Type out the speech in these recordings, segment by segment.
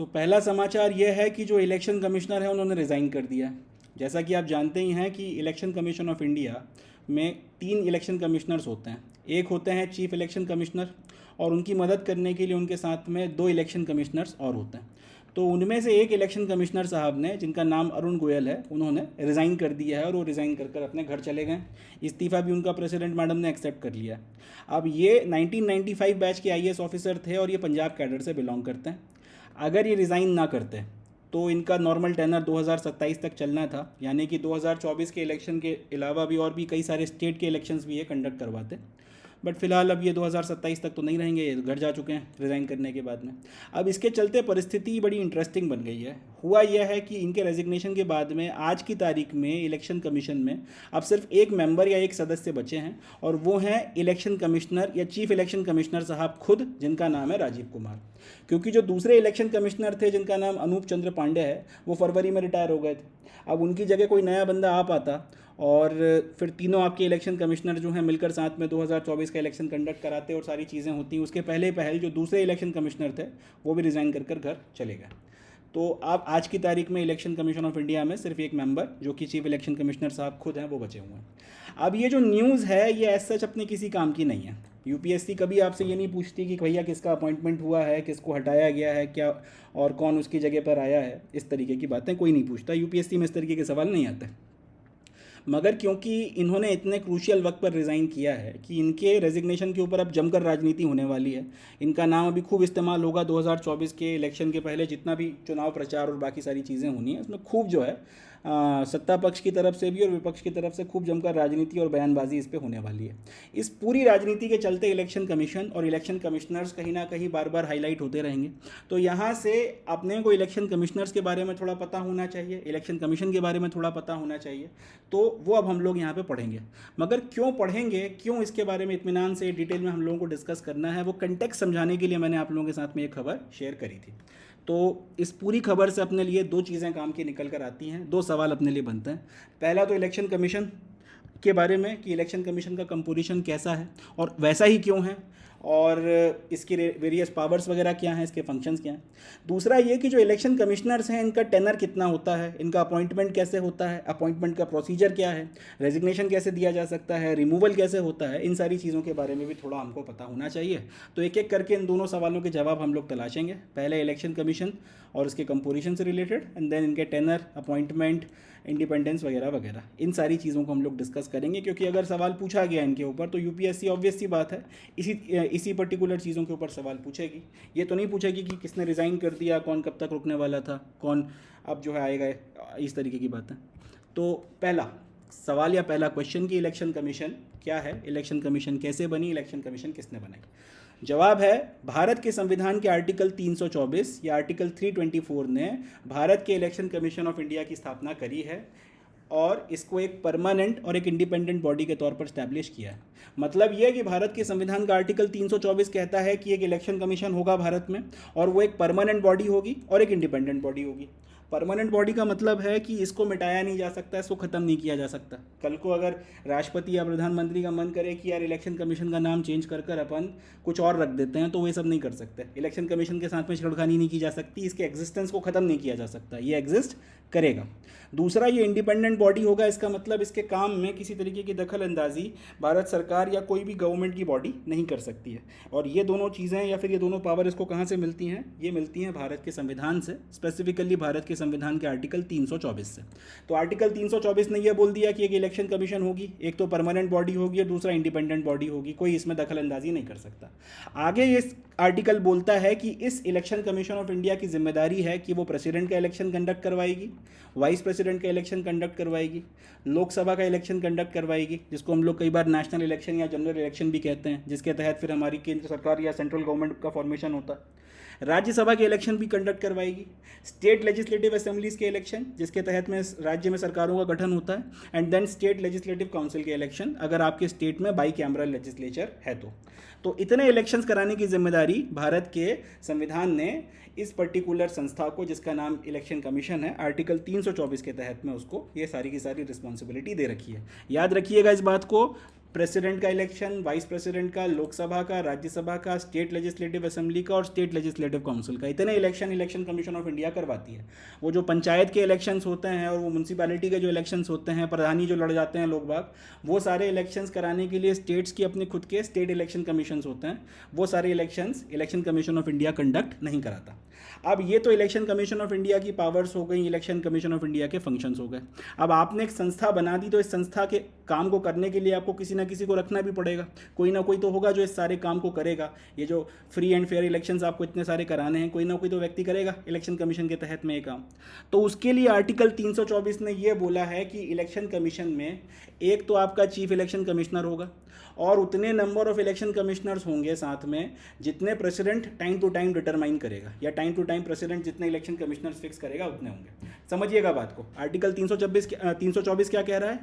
तो पहला समाचार यह है कि जो इलेक्शन कमिश्नर है उन्होंने रिज़ाइन कर दिया है। जैसा कि आप जानते ही हैं कि इलेक्शन कमीशन ऑफ इंडिया में 3 इलेक्शन कमिश्नर्स होते हैं। एक होते हैं चीफ इलेक्शन कमिश्नर और उनकी मदद करने के लिए उनके साथ में 2 इलेक्शन कमिश्नर्स और होते हैं। तो उनमें से एक इलेक्शन कमिश्नर साहब ने, जिनका नाम अरुण गोयल है, उन्होंने रिज़ाइन कर दिया है और वो रिज़ाइन कर अपने घर चले गए। इस्तीफ़ा भी उनका प्रेसिडेंट मैडम ने एक्सेप्ट कर लिया। अब ये 1995 बैच के आईएएस ऑफिसर थे और ये पंजाब कैडर से बिलोंग करते हैं। अगर ये रिज़ाइन ना करते तो इनका नॉर्मल टेनर 2027 तक चलना था, यानी कि 2024 के इलेक्शन के अलावा भी और भी कई सारे स्टेट के इलेक्शंस भी ये कंडक्ट करवाते। बट फिलहाल अब ये 2027 तक तो नहीं रहेंगे, ये घर जा चुके हैं रिज़ाइन करने के बाद में। अब इसके चलते परिस्थिति बड़ी इंटरेस्टिंग बन गई है। हुआ यह है कि इनके रेजिग्नेशन के बाद में आज की तारीख में इलेक्शन कमीशन में अब सिर्फ एक मेंबर या एक सदस्य बचे हैं और वो हैं इलेक्शन कमिश्नर या चीफ इलेक्शन कमिश्नर साहब खुद, जिनका नाम है राजीव कुमार। क्योंकि जो दूसरे इलेक्शन कमिश्नर थे, जिनका नाम अनूप चंद्र पांडे है, वो फरवरी में रिटायर हो गए थे। अब उनकी जगह कोई नया बंदा आ पाता और फिर तीनों आपके इलेक्शन कमिश्नर जो हैं मिलकर साथ में 2024 का इलेक्शन कंडक्ट कराते और सारी चीज़ें होती। उसके पहले पहल जो दूसरे इलेक्शन कमिश्नर थे वो भी रिज़ाइन कर घर चले गए। तो अब आज की तारीख में इलेक्शन कमीशन ऑफ इंडिया में सिर्फ एक मेंबर, जो कि चीफ इलेक्शन कमिश्नर साहब खुद हैं, वो बचे हुए हैं। अब ये जो न्यूज़ है ये एज सच अपने किसी काम की नहीं है। यूपीएससी कभी आपसे ये नहीं पूछती कि भैया किसका अपॉइंटमेंट हुआ है, किसको हटाया गया है, क्या और कौन उसकी जगह पर आया है। इस तरीके की बातें कोई नहीं पूछता, यूपीएससी में इस तरीके के सवाल नहीं आते। मगर क्योंकि इन्होंने इतने क्रूशियल वक्त पर रिज़ाइन किया है कि इनके रेजिग्नेशन के ऊपर अब जमकर राजनीति होने वाली है। इनका नाम अभी खूब इस्तेमाल होगा 2024 के इलेक्शन के पहले, जितना भी चुनाव प्रचार और बाकी सारी चीज़ें होनी है उसमें खूब जो है सत्ता पक्ष की तरफ से भी और विपक्ष की तरफ से खूब जमकर राजनीति और बयानबाजी इस पे होने वाली है। इस पूरी राजनीति के चलते इलेक्शन कमीशन और इलेक्शन कमिश्नर्स कहीं ना कहीं बार बार हाईलाइट होते रहेंगे। तो यहाँ से अपने को इलेक्शन कमिश्नर्स के बारे में थोड़ा पता होना चाहिए, इलेक्शन कमीशन के बारे में थोड़ा पता होना चाहिए। तो वो अब हम लोग यहाँ पे पढ़ेंगे। मगर क्यों पढ़ेंगे, क्यों इसके बारे में इत्मीनान से डिटेल में हम लोगों को डिस्कस करना है, वो कंटेक्स्ट समझाने के लिए मैंने आप लोगों के साथ में एक खबर शेयर करी थी। तो इस पूरी खबर से अपने लिए 2 चीज़ें काम की निकल कर आती हैं, 2 सवाल अपने लिए बनते हैं। पहला तो इलेक्शन कमीशन के बारे में कि इलेक्शन कमीशन का कंपोजिशन कैसा है और वैसा ही क्यों है, और इसकी वेरियस पावर्स वगैरह क्या हैं, इसके फंक्शंस क्या हैं। दूसरा ये कि जो इलेक्शन कमिश्नर्स हैं इनका टेनर कितना होता है, इनका अपॉइंटमेंट कैसे होता है, अपॉइंटमेंट का प्रोसीजर क्या है, रेजिग्नेशन कैसे दिया जा सकता है, रिमूवल कैसे होता है, इन सारी चीज़ों के बारे में भी थोड़ा हमको पता होना चाहिए। तो एक एक करके इन दोनों सवालों के जवाब हम लोग तलाशेंगे। पहले इलेक्शन कमीशन और उसके कंपोजिशन से रिलेटेड, एंड देन इनके टेनर, अपॉइंटमेंट, इंडिपेंडेंस वगैरह वगैरह, इन सारी चीज़ों को हम लोग डिस्कस करेंगे। क्योंकि अगर सवाल पूछा गया इनके ऊपर तो यूपीएससी ऑब्वियस सी बात है इसी पर्टिकुलर चीज़ों के ऊपर सवाल पूछेगी। ये तो नहीं पूछेगी कि किसने रिज़ाइन कर दिया, कौन कब तक रुकने वाला था, कौन अब जो है आएगा, इस तरीके की बातें। तो पहला सवाल या पहला क्वेश्चन कि इलेक्शन कमीशन क्या है, इलेक्शन कमीशन कैसे बनी, इलेक्शन कमीशन किसने बनाई। जवाब है, भारत के संविधान के आर्टिकल 324 या आर्टिकल 324 ने भारत के इलेक्शन कमीशन ऑफ इंडिया की स्थापना करी है और इसको एक परमानेंट और एक इंडिपेंडेंट बॉडी के तौर पर स्टैब्लिश किया है। मतलब यह है कि भारत के संविधान का आर्टिकल 324 कहता है कि एक इलेक्शन कमीशन होगा भारत में, और वो एक परमानेंट बॉडी होगी और एक इंडिपेंडेंट बॉडी होगी। परमानेंट बॉडी का मतलब है कि इसको मिटाया नहीं जा सकता, इसको ख़त्म नहीं किया जा सकता। कल को अगर राष्ट्रपति या प्रधानमंत्री का मन करे कि यार इलेक्शन कमीशन का नाम चेंज कर अपन कुछ और रख देते हैं, तो वो सब नहीं कर सकते। इलेक्शन कमीशन के साथ में छेड़खानी नहीं की जा सकती, इसके एग्जिस्टेंस को ख़त्म नहीं किया जा सकता, ये एग्जिस्ट करेगा। दूसरा, ये इंडिपेंडेंट बॉडी होगा, इसका मतलब इसके काम में किसी तरीके की दखल अंदाजी भारत सरकार या कोई भी गवर्नमेंट की बॉडी नहीं कर सकती है। और ये दोनों चीज़ें या फिर ये दोनों पावर इसको कहाँ से मिलती हैं, ये मिलती हैं भारत के संविधान से, स्पेसिफिकली भारत के संविधान के आर्टिकल 324 से। तो आर्टिकल 324 ने यह बोल दिया कि एक इलेक्शन कमीशन होगी, एक तो परमानेंट बॉडी होगी और दूसरा इंडिपेंडेंट बॉडी होगी, कोई इसमें दखल अंदाजी नहीं कर सकता। आगे ये आर्टिकल बोलता है कि इस इलेक्शन कमीशन ऑफ इंडिया की जिम्मेदारी है कि वो प्रेसिडेंट का इलेक्शन कंडक्ट करवाएगी, वाइस प्रेसिडेंट का इलेक्शन कंडक्ट करवाएगी, लोकसभा का इलेक्शन कंडक्ट करवाएगी, जिसको हम लोग कई बार नेशनल इलेक्शन या जनरल इलेक्शन भी कहते हैं, जिसके तहत फिर हमारी केंद्र सरकार या सेंट्रल गवर्नमेंट का फॉर्मेशन होता है। राज्यसभा के इलेक्शन भी कंडक्ट करवाएगी, स्टेट लेजिस्लेटिव असेंबलीज के इलेक्शन, जिसके तहत में राज्य में सरकारों का गठन होता है, and then state legislative council के इलेक्शन, अगर आपके स्टेट में बाई कैमरल लेजिस्लेचर है तो इतने इलेक्शंस कराने की जिम्मेदारी भारत के संविधान ने इस पर्टिकुलर संस्था को, जिसका नाम इलेक्शन कमीशन है, आर्टिकल 324 के तहत में उसको ये सारी की सारी रिस्पॉन्सिबिलिटी दे रखी है। याद रखिएगा इस बात को, प्रेसिडेंट का इलेक्शन, वाइस प्रेसिडेंट का, लोकसभा का, राज्यसभा का, स्टेट लेजिस्लेटिव असेंबली का और स्टेट लेजिस्लेटिव काउंसिल का, इतने इलेक्शन कमीशन ऑफ इंडिया करवाती है। वो जो पंचायत के इलेक्शंस होते हैं और वो म्यूनसिपैलिटी के जो इलेक्शंस होते हैं, प्रधानी जो लड़ जाते हैं लोग बाग, वो सारे इलेक्शंस कराने के लिए स्टेट्स की अपने खुद के स्टेट इलेक्शन कमीशंस होते हैं। वो सारे elections election commission of India conduct नहीं कराता। अब ये तो इलेक्शन कमीशन ऑफ इंडिया की पावर्स हो गई, इलेक्शन कमीशन ऑफ इंडिया के फंक्शंस हो गए। अब आपने एक संस्था बना दी, तो इस संस्था के काम को करने के लिए आपको किसी ना किसी को रखना भी पड़ेगा। कोई ना कोई तो होगा जो इस सारे काम को करेगा। ये जो फ्री एंड फेयर इलेक्शंस आपको इतने सारे कराने हैं, कोई ना कोई तो व्यक्ति करेगा इलेक्शन कमीशन के तहत में ये काम। तो उसके लिए आर्टिकल 324 ने ये बोला है कि इलेक्शन कमीशन में एक तो आपका चीफ इलेक्शन कमिश्नर होगा और उतने नंबर ऑफ इलेक्शन कमिश्नर्स होंगे साथ में जितने president time to time determine करेगा, या टाइम टू टाइम प्रेसिडेंट जितने इलेक्शन कमिश्नर्स फिक्स करेगा उतने होंगे। समझिएगा बात को। आर्टिकल 324 क्या कह रहा है?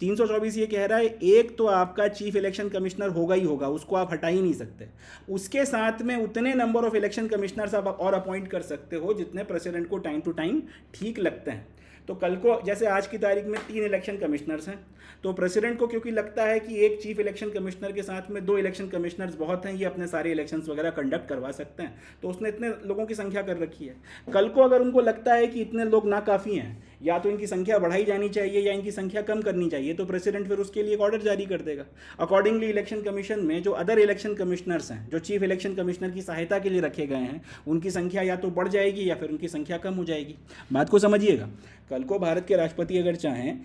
324 ये कह रहा है एक तो आपका चीफ इलेक्शन कमिश्नर होगा ही होगा, उसको आप हटा ही नहीं सकते। उसके साथ में उतने नंबर ऑफ इलेक्शन कमिश्नर्स आप और अपॉइंट कर सकते हो जितने प्रेसिडेंट को टाइम टू टाइम ठीक लगते हैं। तो कल को जैसे आज की तारीख में 3 इलेक्शन कमिश्नर्स हैं, तो प्रेसिडेंट को क्योंकि लगता है कि एक चीफ इलेक्शन कमिश्नर के साथ में 2 इलेक्शन कमिश्नर्स बहुत हैं, ये अपने सारे इलेक्शंस वगैरह कंडक्ट करवा सकते हैं, तो उसने इतने लोगों की संख्या कर रखी है। कल को अगर उनको लगता है कि इतने लोग नाकाफ़ी हैं, या तो इनकी संख्या बढ़ाई जानी चाहिए या इनकी संख्या कम करनी चाहिए, तो प्रेसिडेंट फिर उसके लिए एक ऑर्डर जारी कर देगा। अकॉर्डिंगली इलेक्शन कमीशन में जो अदर इलेक्शन कमिश्नर्स हैं, जो चीफ इलेक्शन कमिश्नर की सहायता के लिए रखे गए हैं, उनकी संख्या या तो बढ़ जाएगी या फिर उनकी संख्या कम हो जाएगी। बात को समझिएगा। कल को भारत के राष्ट्रपति अगर चाहें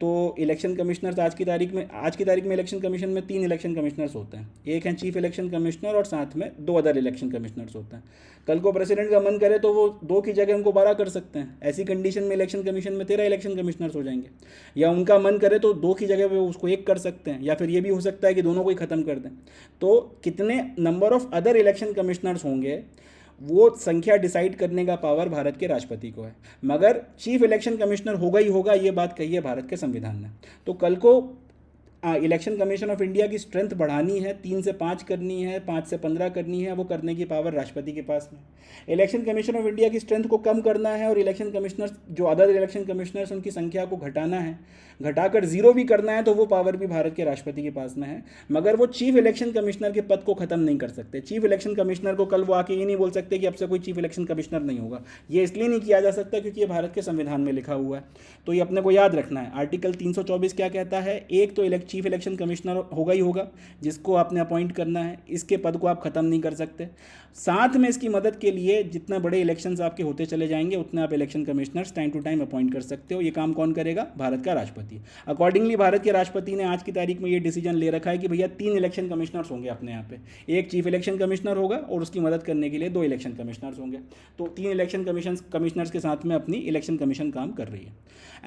तो इलेक्शन कमिश्नर्स आज की तारीख में इलेक्शन कमीशन में 3 इलेक्शन कमिश्नर्स होते हैं। एक हैं चीफ इलेक्शन कमिश्नर और साथ में 2 अदर इलेक्शन कमिश्नर्स होते हैं। कल को प्रेसिडेंट का मन करे तो वो 2 की जगह उनको 12 कर सकते हैं। ऐसी कंडीशन में इलेक्शन कमीशन में 13 इलेक्शन कमिश्नर्स हो जाएंगे। या उनका मन करे तो 2 की जगह पे उसको 1 कर सकते हैं, या फिर ये भी हो सकता है कि दोनों को ही ख़त्म कर दें। तो कितने number of other election commissioners होंगे वो संख्या डिसाइड करने का पावर भारत के राष्ट्रपति को है, मगर चीफ इलेक्शन कमिश्नर होगा ही होगा, ये बात कही है भारत के संविधान ने। तो कल को इलेक्शन कमीशन ऑफ इंडिया की स्ट्रेंथ बढ़ानी है, 3 से 5 करनी है, 5 से 15 करनी है, वो करने की पावर राष्ट्रपति के पास में। इलेक्शन कमीशन ऑफ इंडिया की स्ट्रेंथ को कम करना है और इलेक्शन कमिश्नर्स जो अदर इलेक्शन कमिश्नर्स उनकी संख्या को घटाना है, घटाकर 0 भी करना है, तो वो पावर भी भारत के राष्ट्रपति के पास में है। मगर वो चीफ इलेक्शन कमिश्नर के पद को ख़त्म नहीं कर सकते। चीफ इलेक्शन कमिश्नर को कल वो आके ये नहीं बोल सकते कि अब से कोई चीफ इलेक्शन कमिश्नर नहीं होगा। ये इसलिए नहीं किया जा सकता क्योंकि ये भारत के संविधान में लिखा हुआ है। तो ये अपने को याद रखना है। आर्टिकल 324 क्या कहता है? एक तो चीफ इलेक्शन कमिश्नर होगा ही होगा जिसको आपने अपॉइंट करना है, इसके पद को आप ख़त्म नहीं कर सकते। साथ में इसकी मदद के लिए जितने बड़े इलेक्शंस आपके होते चले जाएंगे उतने आप election commissioners time to time appoint कर सकते हो। ये काम कौन करेगा? भारत का राष्ट्रपति। अकॉर्डिंगली भारत के राष्ट्रपति ने आज की तारीख में ये डिसीजन ले रखा है कि भैया 3 इलेक्शन कमिश्नर्स होंगे अपने यहाँ पे। एक चीफ इलेक्शन कमिश्नर होगा और उसकी मदद करने के लिए 2 इलेक्शन कमिश्नर्स होंगे। तो 3 इलेक्शन कमिश्नर्स के साथ में अपनी इलेक्शन कमीशन काम कर रही है।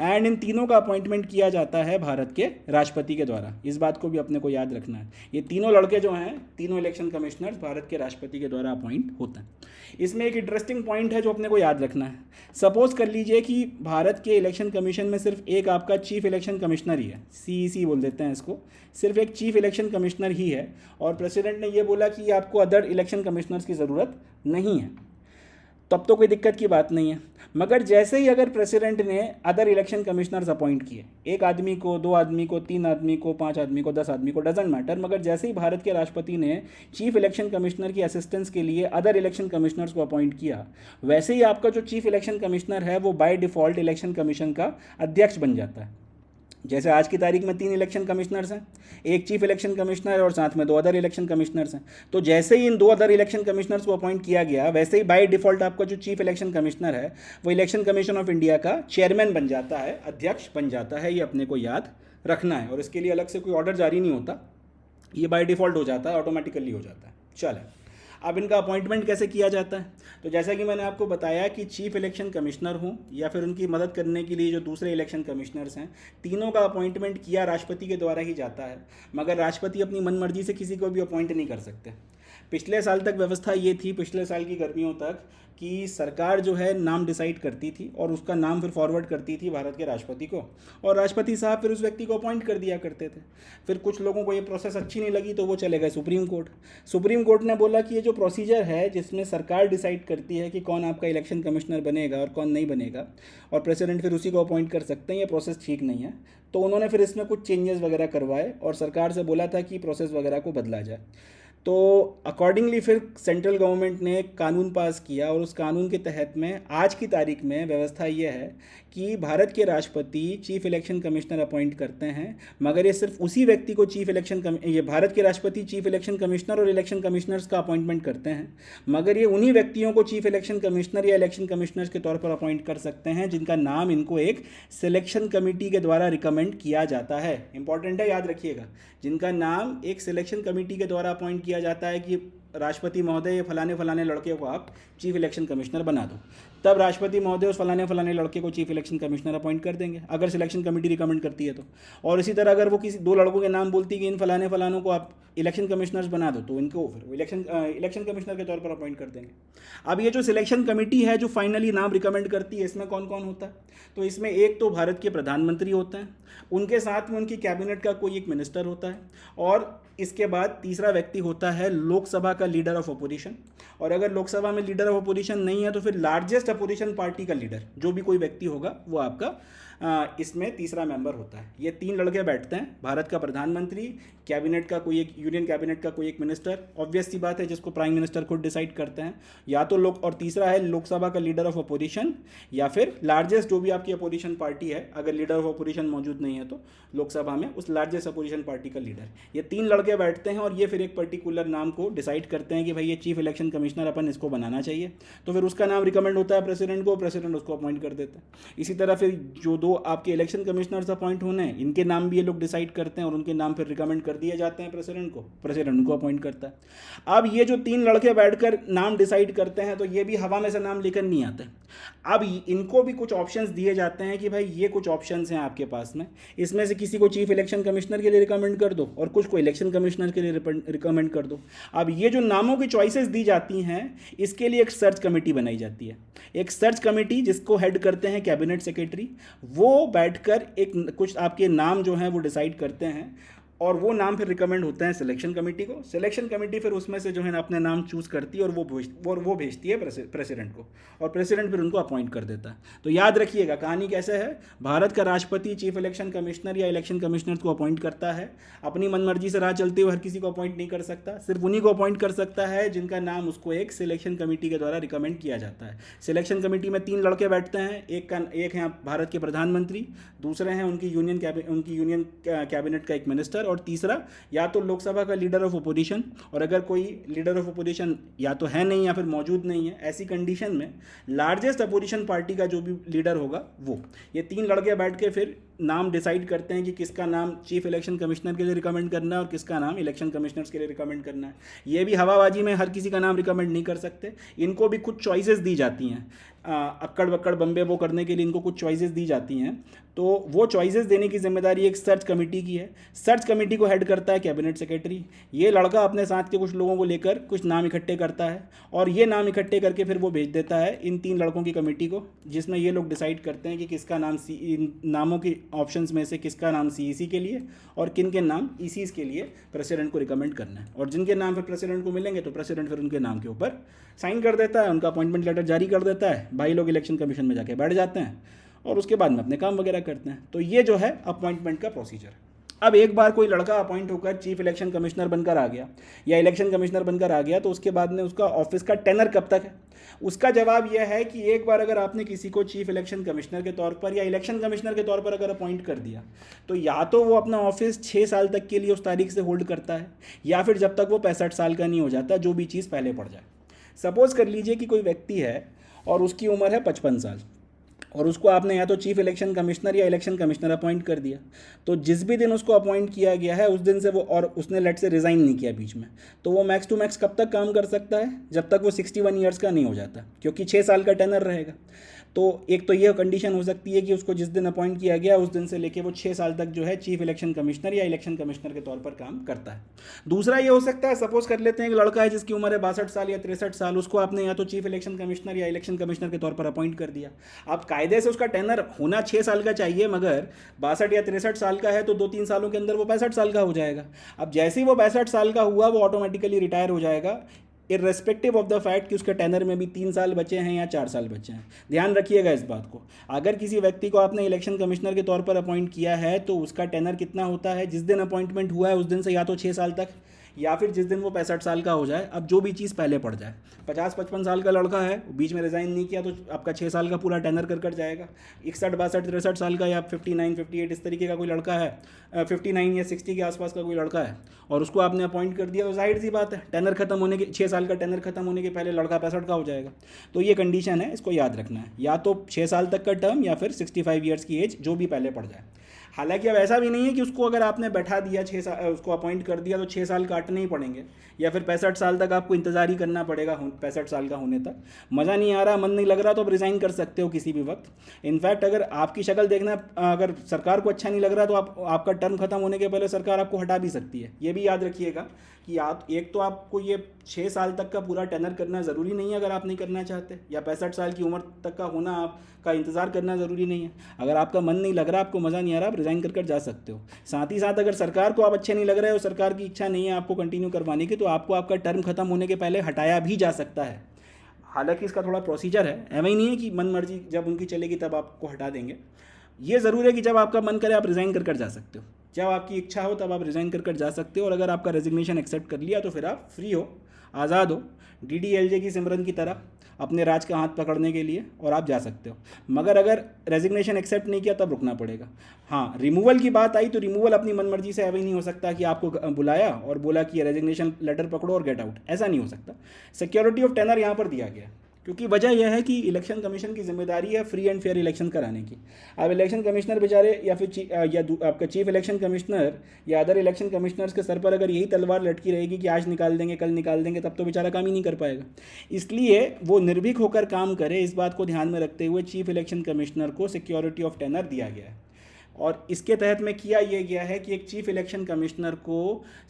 एंड इन तीनों का अपॉइंटमेंट किया जाता है भारत के राष्ट्रपति के द्वारा। इस बात को भी अपने को याद रखना है। ये तीनों लड़के जो हैं, तीनों इलेक्शन कमिश्नर्स भारत के राष्ट्रपति के द्वारा अपॉइंट होते हैं। इसमें एक इंटरेस्टिंग पॉइंट है जो अपने को याद रखना है। सपोज कर लीजिए कि भारत के इलेक्शन कमीशन में सिर्फ एक आपका चीफ इलेक्शन कमिश्नर ही है, CEC बोल देते हैं इसको, सिर्फ एक चीफ इलेक्शन कमिश्नर ही है, और प्रेसिडेंट ने ये बोला कि आपको अदर इलेक्शन कमिश्नर्स की ज़रूरत नहीं है, तब तो कोई दिक्कत की बात नहीं है। मगर जैसे ही अगर प्रेसिडेंट ने अदर इलेक्शन कमिश्नर्स अपॉइंट किए, 1 आदमी को, 2 आदमी को, 3 आदमी को, 5 आदमी को, 10 आदमी को, डजेंट मैटर, मगर जैसे ही भारत के राष्ट्रपति ने चीफ इलेक्शन कमिश्नर की असिस्टेंस के लिए अदर इलेक्शन कमिश्नर्स को अपॉइंट किया, वैसे ही आपका जो चीफ इलेक्शन कमिश्नर है वो बाय डिफ़ॉल्ट इलेक्शन कमीशन का अध्यक्ष बन जाता है। जैसे आज की तारीख में 3 इलेक्शन कमिश्नर्स हैं, एक चीफ इलेक्शन कमिश्नर और साथ में 2 अदर इलेक्शन कमिश्नर्स हैं। तो जैसे ही इन 2 अदर इलेक्शन कमिश्नर्स को अपॉइंट किया गया, वैसे ही बाय डिफ़ॉल्ट आपका जो चीफ इलेक्शन कमिश्नर है वो इलेक्शन कमीशन ऑफ इंडिया का चेयरमैन बन जाता है, अध्यक्ष बन जाता है। ये अपने को याद रखना है और इसके लिए अलग से कोई ऑर्डर जारी नहीं होता, ये बाय डिफ़ॉल्ट हो जाता है, ऑटोमेटिकली हो जाता है। चले, अब इनका अपॉइंटमेंट कैसे किया जाता है? तो जैसा कि मैंने आपको बताया कि चीफ इलेक्शन कमिश्नर हों या फिर उनकी मदद करने के लिए जो दूसरे इलेक्शन कमिश्नर्स हैं, तीनों का अपॉइंटमेंट किया राष्ट्रपति के द्वारा ही जाता है। मगर राष्ट्रपति अपनी मनमर्जी से किसी को भी अपॉइंट नहीं कर सकते। पिछले साल तक व्यवस्था ये थी, पिछले साल की गर्मियों तक, कि सरकार जो है नाम डिसाइड करती थी और उसका नाम फिर फॉरवर्ड करती थी भारत के राष्ट्रपति को, और राष्ट्रपति साहब फिर उस व्यक्ति को अपॉइंट कर दिया करते थे। फिर कुछ लोगों को ये प्रोसेस अच्छी नहीं लगी तो वो चले गए सुप्रीम कोर्ट। सुप्रीम कोर्ट ने बोला कि ये जो प्रोसीजर है जिसमें सरकार डिसाइड करती है कि कौन आपका इलेक्शन कमिश्नर बनेगा और कौन नहीं बनेगा, और प्रेसिडेंट फिर उसी को अपॉइंट कर सकते हैं, ये प्रोसेस ठीक नहीं है। तो उन्होंने फिर इसमें कुछ चेंजेस वगैरह करवाए और सरकार से बोला था कि प्रोसेस वगैरह को बदला जाए। तो अकॉर्डिंगली फिर सेंट्रल गवर्नमेंट ने एक कानून पास किया, और उस कानून के तहत में आज की तारीख में व्यवस्था ये है कि भारत के राष्ट्रपति चीफ इलेक्शन कमिश्नर अपॉइंट करते हैं, मगर ये सिर्फ उसी व्यक्ति को ये भारत के राष्ट्रपति चीफ इलेक्शन कमिश्नर और इलेक्शन कमिश्नर्स का अपॉइंटमेंट करते हैं, मगर ये उन्हीं व्यक्तियों को चीफ इलेक्शन कमिश्नर या इलेक्शन कमिश्नर्स के तौर पर अपॉइंट कर सकते हैं जिनका नाम इनको एक सिलेक्शन कमेटी के द्वारा रिकमेंड किया जाता है। इंपॉर्टेंट है, याद रखिएगा, जिनका नाम एक सिलेक्शन कमेटी के द्वारा अपॉइंट किया जाता है कि राष्ट्रपति महोदय ये फलाने फलाने लड़के को आप चीफ इलेक्शन कमिश्नर बना दो, तब राष्ट्रपति महोदय उस फलाने फलाने लड़के को चीफ इलेक्शन कमिश्नर अपॉइंट कर देंगे, अगर सिलेक्शन कमेटी रिकमेंड करती है तो। और इसी तरह अगर वो किसी दो लड़कों के नाम बोलती है कि इन फलाने फलानों को आप इलेक्शन कमिश्नर्स बना दो, तो इनको फिर इलेक्शन कमिश्नर के तौर पर अपॉइंट कर देंगे। अब ये जो सिलेक्शन कमेटी है जो फाइनली नाम रिकमेंड करती है, इसमें कौन कौन होता है? तो इसमें एक तो भारत के प्रधानमंत्री होते हैं, उनके साथ में उनकी कैबिनेट का कोई एक मिनिस्टर होता है, और इसके बाद तीसरा व्यक्ति होता है लोकसभा का लीडर ऑफ अपोजिशन, और अगर लोकसभा में लीडर ऑफ अपोजिशन नहीं है तो फिर लार्जेस्ट अपोजिशन पार्टी का लीडर, जो भी कोई व्यक्ति होगा वो आपका इसमें तीसरा मेंबर होता है। ये तीन लड़के बैठते हैं, भारत का प्रधानमंत्री, कैबिनेट का कोई एक यूनियन कैबिनेट का कोई एक मिनिस्टर, ऑब्वियस सी बात है जिसको प्राइम मिनिस्टर खुद डिसाइड करते हैं, या तो और तीसरा है लोकसभा का लीडर ऑफ अपोजिशन, या फिर लार्जेस्ट जो भी आपकी अपोजिशन पार्टी है, अगर लीडर ऑफ अपोजिशन मौजूद नहीं है तो लोकसभा में उस लार्जेस्ट अपोजिशन पार्टी का लीडर। ये तीन लड़के बैठते हैं और ये फिर एक पर्टिकुलर नाम को डिसाइड करते हैं कि भाई ये चीफ इलेक्शन कमिश्नर अपन इसको बनाना चाहिए, तो फिर उसका नाम रिकमेंड होता है प्रेसिडेंट को, प्रेसिडेंट उसको अपॉइंट कर देता है। इसी तरह फिर जो दो आपके इलेक्शन कमिश्नर्स अपॉइंट होने हैं, इनके नाम भी ये लोग डिसाइड करते हैं और उनके नाम फिर रिकमेंड कर दिए जाते हैं प्रेसिडेंट को, प्रेसिडेंट उनको अपॉइंट करता है। अब ये जो तीन लड़के बैठकर नाम डिसाइड करते हैं, तो ये भी हवा में से नाम लेकर नहीं आते। अब इनको भी कुछ ऑप्शंस दिए जाते हैं कि भाई ये कुछ ऑप्शंस हैं आपके पास में, इसमें से किसी को चीफ इलेक्शन कमिश्नर के लिए रिकमेंड कर दो और कुछ को इलेक्शन कमिश्नर के लिए रिकमेंड कर दो। अब ये जो नामों की चॉइसेस दी जाती हैं, इसके लिए एक सर्च कमेटी बनाई जाती है। एक सर्च कमेटी जिसको हेड करते हैं कैबिनेट सेक्रेटरी, वो बैठकर एक कुछ आपके नाम जो हैं वो डिसाइड करते हैं, और वो नाम फिर रिकमेंड होते हैं सिलेक्शन कमेटी को। सिलेक्शन कमेटी फिर उसमें से जो है ना अपने नाम चूज़ करती है और वो भेजती है प्रेसिडेंट को, और प्रेसिडेंट फिर उनको अपॉइंट कर देता है। तो याद रखिएगा कहानी कैसे है, भारत का राष्ट्रपति चीफ इलेक्शन कमिश्नर या इलेक्शन कमिश्नर को अपॉइंट करता है, अपनी मनमर्जी से राह चलते हुए हर किसी को अपॉइंट नहीं कर सकता, सिर्फ उन्हीं को अपॉइंट कर सकता है जिनका नाम उसको एक सिलेक्शन कमेटी के द्वारा रिकमेंड किया जाता है। सिलेक्शन कमेटी में तीन लड़के बैठते हैं, एक हैं भारत के प्रधानमंत्री, दूसरे हैं उनकी यूनियन कैबिनेट का एक मिनिस्टर, और तीसरा या तो लोकसभा का लीडर ऑफ अपोजिशन, और अगर कोई लीडर ऑफ अपोजिशन या तो है नहीं या फिर मौजूद नहीं है, ऐसी कंडीशन में लार्जेस्ट अपोजिशन पार्टी का जो भी लीडर होगा वो। ये तीन लड़के बैठ के फिर नाम डिसाइड करते हैं कि किसका नाम चीफ इलेक्शन कमिश्नर के लिए रिकमेंड करना है और किसका नाम इलेक्शन कमिश्नर्स के लिए रिकमेंड करना है। ये भी हवाबाजी में हर किसी का नाम रिकमेंड नहीं कर सकते, इनको भी कुछ चॉइसेस दी जाती हैं, अक्कड़ बक्कड़ बम्बे वो करने के लिए इनको कुछ चॉइसेस दी जाती हैं। तो वो चॉइसेस देने की जिम्मेदारी एक सर्च कमेटी की है। सर्च कमेटी को हेड करता है कैबिनेट सेक्रेटरी। ये लड़का अपने साथ के कुछ लोगों को लेकर कुछ नाम इकट्ठे करता है, और ये नाम इकट्ठे करके फिर वो भेज देता है इन तीन लड़कों की कमेटी को, जिसमें ये लोग डिसाइड करते हैं कि किसका नाम इन नामों की ऑप्शंस में से किसका नाम सीईसी के लिए और किन के नाम ईसीज के लिए प्रेसिडेंट को रिकमेंड करना है। और जिनके नाम फिर प्रेसिडेंट को मिलेंगे तो प्रेसिडेंट फिर उनके नाम के ऊपर साइन कर देता है, उनका अपॉइंटमेंट लेटर जारी कर देता है, भाई लोग इलेक्शन कमीशन में जाके बैठ जाते हैं और उसके बाद में अपने काम वगैरह करते हैं। तो ये जो है अपॉइंटमेंट का प्रोसीजर। अब एक बार कोई लड़का अपॉइंट होकर चीफ इलेक्शन कमिश्नर बनकर आ गया या इलेक्शन कमिश्नर बनकर आ गया, तो उसके बाद में उसका ऑफिस का टेनर कब तक है? उसका जवाब यह है कि एक बार अगर आपने किसी को चीफ इलेक्शन कमिश्नर के तौर पर या इलेक्शन कमिश्नर के तौर पर अगर अपॉइंट कर दिया, तो या तो वो अपना ऑफिस 6 साल तक के लिए उस तारीख से होल्ड करता है, या फिर जब तक वो 65 साल का नहीं हो जाता, जो भी चीज़ पहले पड़ जाए। सपोज़ कर लीजिए कि कोई व्यक्ति है और उसकी उम्र है 55 साल, और उसको आपने या तो चीफ इलेक्शन कमिश्नर या इलेक्शन कमिश्नर अपॉइंट कर दिया, तो जिस भी दिन उसको अपॉइंट किया गया है उस दिन से वो, और उसने लेट से रिज़ाइन नहीं किया बीच में, तो वो मैक्स टू मैक्स कब तक काम कर सकता है? जब तक वो 61 ईयर्स का नहीं हो जाता, क्योंकि 6 साल का टेनर रहेगा। तो एक तो यह कंडीशन हो सकती है कि उसको जिस दिन अपॉइंट किया गया उस दिन से लेके वो 6 साल तक जो है चीफ इलेक्शन कमिश्नर या इलेक्शन कमिश्नर के तौर पर काम करता है। दूसरा ये हो सकता है, सपोज कर लेते हैं एक लड़का है जिसकी उम्र है 62 साल या 63 साल, उसको आपने या तो चीफ इलेक्शन कमिश्नर या इलेक्शन कमिश्नर के तौर पर अपॉइंट कर दिया। आप कायदे से उसका टेनर होना 6 साल का चाहिए, मगर 62 या 63 साल का है तो 2-3 सालों के अंदर वो 65 साल का हो जाएगा। अब जैसे ही वो 65 साल का हुआ वो ऑटोमेटिकली रिटायर हो जाएगा, इर्रेस्पेक्टिव ऑफ द फैक्ट कि उसके टेनर में भी 3 साल बचे हैं या 4 साल बचे हैं। ध्यान रखिएगा इस बात को। अगर किसी व्यक्ति को आपने इलेक्शन कमिश्नर के तौर पर अपॉइंट किया है तो उसका टेनर कितना होता है, जिस दिन अपॉइंटमेंट हुआ है उस दिन से या तो 6 साल तक या फिर जिस दिन वो 65 साल का हो जाए। अब जो भी चीज़ पहले पड़ जाए, 50-55 साल का लड़का है, बीच में रिज़ाइन नहीं किया तो आपका 6 साल का पूरा टेनर कर जाएगा। 61-62-63 साल का या 59-58 इस तरीके का कोई लड़का है, 59 या 60 के आसपास का कोई लड़का है और उसको आपने अपॉइंट कर दिया तो जाहिर सी बात है टेनर खत्म होने के 6 साल का टेनर खत्म होने के पहले लड़का 65 का हो जाएगा। तो ये कंडीशन है, इसको याद रखना है, या तो 6 साल तक का टर्म या फिर 65 ईयर्स की एज, जो भी पहले पड़ जाए। हालांकि अब ऐसा भी नहीं है कि उसको अगर आपने बैठा दिया 6 साल, उसको अपॉइंट कर दिया तो 6 साल काटने ही पड़ेंगे या फिर 65 साल तक आपको इंतज़ार ही करना पड़ेगा 65 साल का होने तक। मज़ा नहीं आ रहा, मन नहीं लग रहा तो आप रिज़ाइन कर सकते हो किसी भी वक्त। इनफैक्ट अगर आपकी शक्ल देखना, अगर सरकार को अच्छा नहीं लग रहा तो आपका टर्म खत्म होने के पहले सरकार आपको हटा भी सकती है। ये भी याद रखिएगा कि आप एक तो आपको ये 6 साल तक का पूरा टेनर करना ज़रूरी नहीं है अगर आप नहीं करना चाहते, या 65 साल की उम्र तक का होना आपका इंतज़ार करना ज़रूरी नहीं है। अगर आपका मन नहीं लग रहा, आपको मज़ा नहीं आ रहा, आप रिज़ाइन कर जा सकते हो। साथ ही साथ अगर सरकार को आप अच्छे नहीं लग रहे हो, सरकार की इच्छा नहीं है आपको कंटिन्यू करवाने की, तो आपको आपका टर्म खत्म होने के पहले हटाया भी जा सकता है। हालांकि इसका थोड़ा प्रोसीजर है, ऐसा ही नहीं है कि मन मर्जी जब उनकी चलेगी तब आपको हटा देंगे। ये ज़रूर है कि जब आपका मन करे आप रिज़ाइन कर जा सकते हो, जब आपकी इच्छा हो तब आप रिज़ाइन कर जा सकते हो। और अगर आपका रेजिग्नेशन एक्सेप्ट कर लिया तो फिर आप फ्री हो, आज़ाद हो, DDLJ की सिमरन की तरह अपने राज का हाथ पकड़ने के लिए, और आप जा सकते हो। मगर अगर रेजिग्नेशन एक्सेप्ट नहीं किया तब रुकना पड़ेगा। हाँ, रिमूवल की बात आई तो रिमूवल अपनी मनमर्जी से अभी नहीं हो सकता कि आपको बुलाया और बोला कि रेजिग्नेशन लेटर पकड़ो और गेट आउट, ऐसा नहीं हो सकता। सिक्योरिटी ऑफ टेनर यहाँ पर दिया गया, क्योंकि वजह यह है कि इलेक्शन कमीशन की जिम्मेदारी है फ्री एंड फेयर इलेक्शन कराने की। अब इलेक्शन कमिश्नर बेचारे या फिर आपका चीफ इलेक्शन कमिश्नर या अदर इलेक्शन कमिश्नर्स के सर पर अगर यही तलवार लटकी रहेगी कि आज निकाल देंगे कल निकाल देंगे, तब तो बेचारा काम ही नहीं कर पाएगा। इसलिए वो निर्भीक होकर काम करे, इस बात को ध्यान में रखते हुए चीफ इलेक्शन कमिश्नर को सिक्योरिटी ऑफ टेनर दिया गया है। और इसके तहत में किया यह गया है कि एक चीफ इलेक्शन कमिश्नर को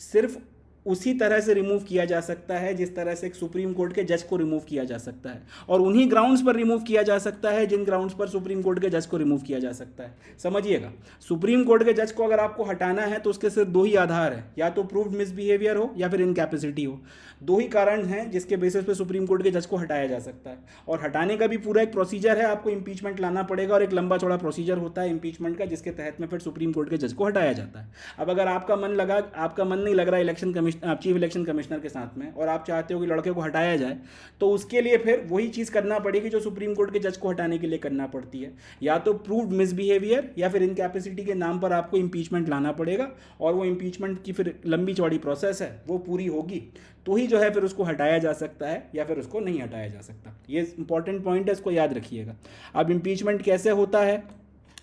सिर्फ उसी तरह से रिमूव किया जा सकता है जिस तरह से एक सुप्रीम कोर्ट के जज को रिमूव किया जा सकता है, और उन्हीं ग्राउंड्स पर रिमूव किया जा सकता है जिन ग्राउंड्स पर सुप्रीम कोर्ट के जज को रिमूव किया जा सकता है। समझिएगा, सुप्रीम कोर्ट के जज को अगर आपको हटाना है तो उसके सिर्फ 2 ही आधार है, या तो प्रूव्ड मिसबिहेवियर हो या फिर इनकैपेसिटी हो। 2 ही कारण हैं जिसके बेसिस पे सुप्रीम कोर्ट के जज को हटाया जा सकता है, और हटाने का भी पूरा एक प्रोसीजर है। आपको इंपीचमेंट लाना पड़ेगा और एक लंबा चौड़ा प्रोसीजर होता है इंपीचमेंट का, जिसके तहत में फिर सुप्रीम कोर्ट के जज को हटाया जाता है। अब अगर आपका मन नहीं लग रहा election commissioner chief election commissioner के साथ में, और आप चाहते हो कि लड़के को हटाया जाए, तो उसके लिए फिर वही चीज़ करना पड़ेगी जो सुप्रीम कोर्ट के जज को हटाने के लिए करना पड़ती है, या तो प्रूव्ड मिसबिहेवियर या फिर इनकैपेसिटी के नाम पर आपको इंपीचमेंट लाना पड़ेगा, और वो इंपीचमेंट की फिर लंबी चौड़ी प्रोसेस है, वो पूरी होगी तो ही जो है फिर उसको हटाया जा सकता है या फिर उसको नहीं हटाया जा सकता। ये इंपॉर्टेंट पॉइंट है, इसको याद रखिएगा। अब इंपीचमेंट कैसे होता है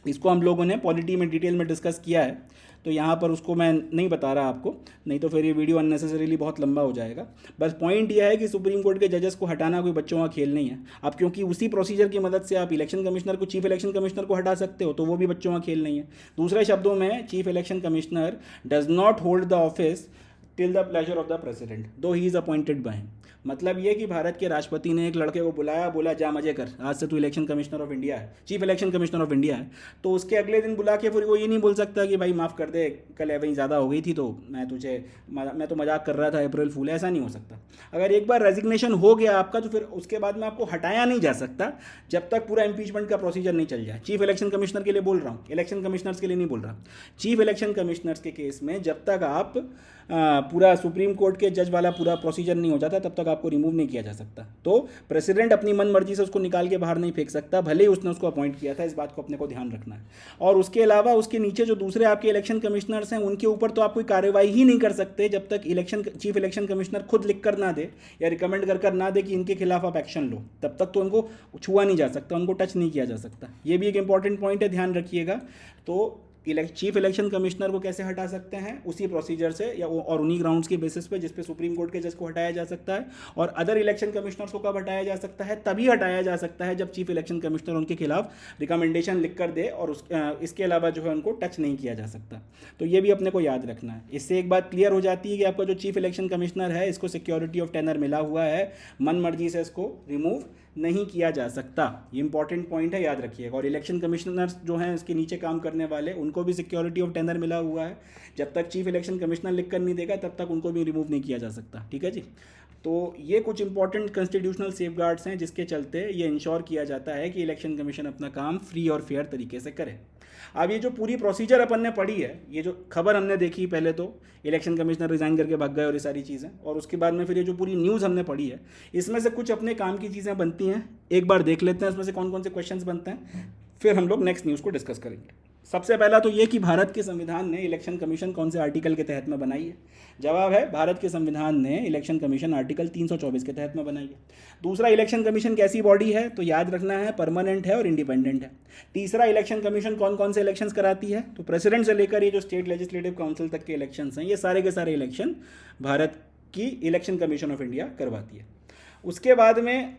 इसको हम लोगों ने पॉलिटी में डिटेल में डिस्कस किया है, तो यहाँ पर उसको मैं नहीं बता रहा आपको, नहीं तो फिर ये वीडियो अननेसेसरीली बहुत लंबा हो जाएगा। बस पॉइंट यह है कि सुप्रीम कोर्ट के जजेस को हटाना कोई बच्चों का खेल नहीं है। अब क्योंकि उसी प्रोसीजर की मदद से आप इलेक्शन कमिश्नर को, चीफ इलेक्शन कमिश्नर को हटा सकते हो, तो वो भी बच्चों का खेल नहीं है। दूसरे शब्दों में, chief election commissioner does not hold the office till the pleasure of the president though he is appointed by him. मतलब ये कि भारत के राष्ट्रपति ने एक लड़के को बुलाया, बोला जा मजे कर, आज से तू इलेक्शन कमिश्नर ऑफ इंडिया है, chief election commissioner of India है। तो उसके अगले दिन बुला के फिर वो ये नहीं बोल सकता कि भाई माफ़ कर दे, कल वहीं ज़्यादा हो गई थी तो मैं तो मजाक कर रहा था, अप्रैल फूल, ऐसा नहीं हो सकता। अगर एक बार रेजिग्नेशन हो गया आपका तो फिर उसके बाद में आपको हटाया नहीं जा सकता जब तक पूरा इंपीचमेंट का प्रोसीजर नहीं चल जाए। चीफ इलेक्शन कमिश्नर के लिए बोल रहा हूँ, इलेक्शन कमिश्नर्स के लिए नहीं बोल रहा। चीफ इलेक्शन कमिश्नर्स के केस में जब तक आप पूरा सुप्रीम कोर्ट के जज वाला पूरा प्रोसीजर नहीं हो जाता तब तक आपको रिमूव नहीं किया जा सकता। तो प्रेसिडेंट अपनी मन मर्जी से उसको निकाल के बाहर नहीं फेंक सकता, भले ही उसने उसको अपॉइंट किया था। इस बात को अपने को ध्यान रखना है। और उसके अलावा उसके नीचे जो दूसरे आपके इलेक्शन कमिश्नर्स हैं उनके ऊपर तो आप कोई कार्रवाई ही नहीं कर सकते जब तक चीफ इलेक्शन कमिश्नर खुद लिख कर ना दे या रिकमेंड कर ना दे कि इनके खिलाफ आप एक्शन लो, तब तक तो उनको छुआ नहीं जा सकता, उनको टच नहीं किया जा सकता। ये भी एक इंपॉर्टेंट पॉइंट है, ध्यान रखिएगा। तो चीफ इलेक्शन कमिश्नर को कैसे हटा सकते हैं, उसी प्रोसीजर से या और उन्हीं ग्राउंड्स के बेसिस पे जिस पे सुप्रीम कोर्ट के जज को हटाया जा सकता है। और अदर इलेक्शन कमिश्नर्स को कब हटाया जा सकता है, तभी हटाया जा सकता है जब चीफ इलेक्शन कमिश्नर उनके खिलाफ रिकमेंडेशन लिख कर दे और इसके अलावा जो है उनको टच नहीं किया जा सकता। तो ये भी अपने को याद रखना है। इससे एक बात क्लियर हो जाती है कि आपका जो चीफ इलेक्शन कमिश्नर है इसको सिक्योरिटी ऑफ टेनर मिला हुआ है, मन मर्जी से इसको रिमूव नहीं किया जा सकता। ये इंपॉर्टेंट पॉइंट है, याद रखिएगा। और इलेक्शन कमिश्नर्स जो हैं इसके नीचे काम करने वाले, उनको भी सिक्योरिटी ऑफ टेनर मिला हुआ है। जब तक चीफ इलेक्शन कमिश्नर लिख कर नहीं देगा तब तक उनको भी रिमूव नहीं किया जा सकता। ठीक है जी। तो ये कुछ इंपॉर्टेंट कॉन्स्टिट्यूशनल सेफगार्ड्स हैं जिसके चलते ये इंश्योर किया जाता है कि इलेक्शन कमीशन अपना काम फ्री और फेयर तरीके से करे। अब ये जो पूरी प्रोसीजर अपन ने पढ़ी है, ये जो खबर हमने देखी, पहले तो इलेक्शन कमिश्नर रिज़ाइन करके भाग गए और ये सारी चीज़ें, और उसके बाद में फिर ये जो पूरी न्यूज़ हमने पढ़ी है, इसमें से कुछ अपने काम की चीज़ें बनती हैं। एक बार देख लेते हैं इसमें से कौन कौन से क्वेश्चंस बनते हैं, फिर हम लोग नेक्स्ट न्यूज़ को डिस्कस करेंगे। सबसे पहला तो ये कि भारत के संविधान ने इलेक्शन कमीशन कौन से आर्टिकल के तहत में बनाई है। जवाब है भारत के संविधान ने इलेक्शन कमीशन आर्टिकल 324 के तहत में बनाई है। दूसरा, इलेक्शन कमीशन कैसी बॉडी है, तो याद रखना है परमानेंट है और इंडिपेंडेंट है। तीसरा, इलेक्शन कमीशन कौन कौन से इलेक्शंस कराती है, तो प्रेसिडेंट से लेकर ये जो स्टेट लेजिस्लेटिव काउंसिल तक के इलेक्शंस हैं, ये सारे के सारे इलेक्शन भारत की इलेक्शन कमीशन ऑफ इंडिया करवाती है। उसके बाद में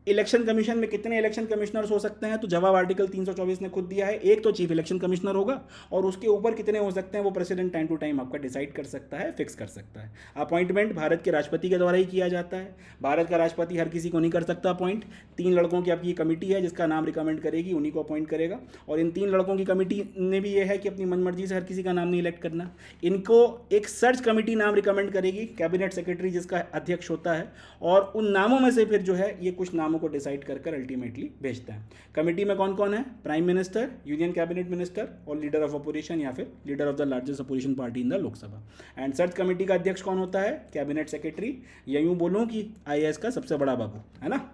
इलेक्शन कमीशन में कितने इलेक्शन कमिश्नर्स हो सकते हैं, तो जवाब आर्टिकल 324 ने खुद दिया है। एक तो चीफ इलेक्शन कमिश्नर होगा और उसके ऊपर कितने हो सकते हैं वो प्रेसिडेंट टाइम टू टाइम आपका डिसाइड कर सकता है, फिक्स कर सकता है। अपॉइंटमेंट भारत के राष्ट्रपति के द्वारा ही किया जाता है। भारत का राष्ट्रपति हर किसी को नहीं कर सकता अपॉइंट। 3 लड़कों की आपकी कमेटी है जिसका नाम रिकमेंड करेगी, उन्हीं को अपॉइंट करेगा। और इन 3 लड़कों की कमेटी ने भी ये है कि अपनी मनमर्जी से हर किसी का नाम नहीं इलेक्ट करना। इनको एक सर्च कमेटी नाम रिकमेंड करेगी, कैबिनेट सेक्रेटरी जिसका अध्यक्ष होता है, और उन नामों में से फिर जो है ये कुछ नामों को डिसाइड कर अल्टीमेटली भेजता है। कमेटी में कौन कौन है, prime minister, union cabinet minister और लीडर ऑफ अपोजिशन या फिर leader of the largest opposition party in the Lok Sabha. And search committee का अध्यक्ष कौन होता है, कैबिनेट सेक्रेटरी, या यूं बोलूं कि आईएएस का सबसे बड़ा बाबू, है ना।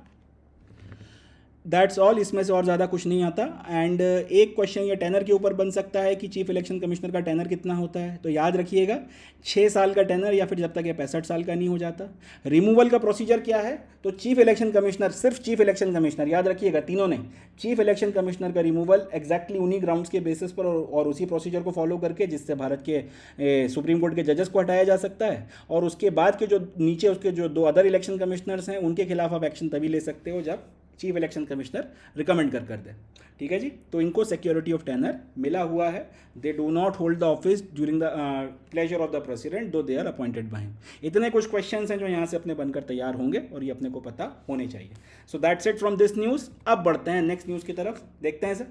दैट्स ऑल, इसमें से और ज़्यादा कुछ नहीं आता। एंड एक क्वेश्चन ये टेनर के ऊपर बन सकता है कि चीफ इलेक्शन कमिश्नर का टेनर कितना होता है, तो याद रखिएगा 6 साल का टेनर या फिर जब तक ये 65 साल का नहीं हो जाता। रिमूवल का प्रोसीजर क्या है, तो चीफ इलेक्शन कमिश्नर, सिर्फ चीफ इलेक्शन कमिश्नर, याद रखिएगा तीनों ने, चीफ इलेक्शन कमिश्नर का रिमूवल एग्जैक्टली उन्हीं ग्राउंड्स के बेसिस पर और उसी प्रोसीजर को फॉलो करके जिससे भारत के सुप्रीम कोर्ट के जजेस को हटाया जा सकता है। और उसके बाद के जो नीचे उसके जो 2 अदर इलेक्शन कमिश्नर्स हैं उनके खिलाफ आप एक्शन तभी ले सकते हो जब चीफ इलेक्शन कमिश्नर रिकमेंड कर दे। ठीक है जी। तो इनको सिक्योरिटी ऑफ टेनर मिला हुआ है। They do not hold the office during the pleasure of the president though they are appointed by him. इतने कुछ क्वेश्चंस हैं जो यहाँ से अपने बनकर तैयार होंगे और ये अपने को पता होने चाहिए। So that's it from this news. अब बढ़ते हैं नेक्स्ट न्यूज़ की तरफ, देखते हैं सर।